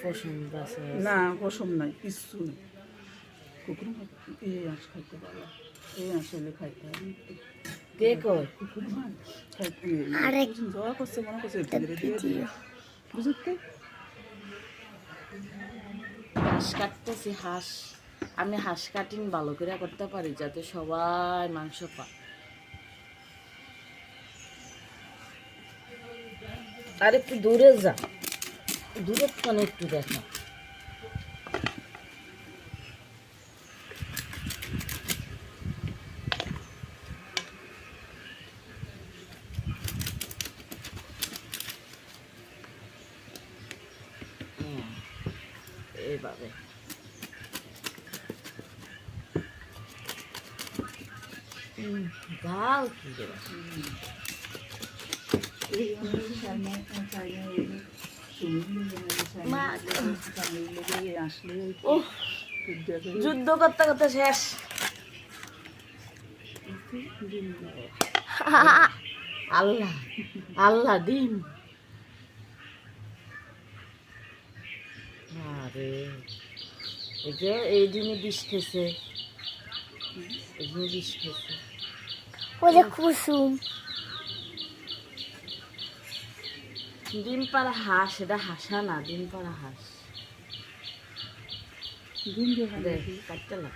পশম বাসা না পশম নাই, কিচ্ছু নেই। কুকুর এই হাঁস খাইতে পারে, এই হাঁস হলে খাইতে হবে। কে কয় কুকুর মাছ খাইতে জবা করছে, মনে করছে দিয়ে দিয়ে বুঝতে। হাঁস কাটতেছি, হাঁস আমি হাঁস কাটিং ভালো করে করতে পারি যাতে সবাই মাংস পায়। আর একটু দূরে যা, দূরের কোণে একটু দেখা। এইভাবে গাল কি রে যুদ্ধ করতে করতে শেষ। আল্লাহ আল্লাহ ডিম। আরে এই ডিমে বিষ খেয়েছে, এই ডিমে বিষ খেয়েছে। ওরে কুসুম ডিম পাড়া হাঁস, এটা হাসা না, ডিম পাড়া হাঁস। ডিম দিয়ে দেখ কাটতে লাগ।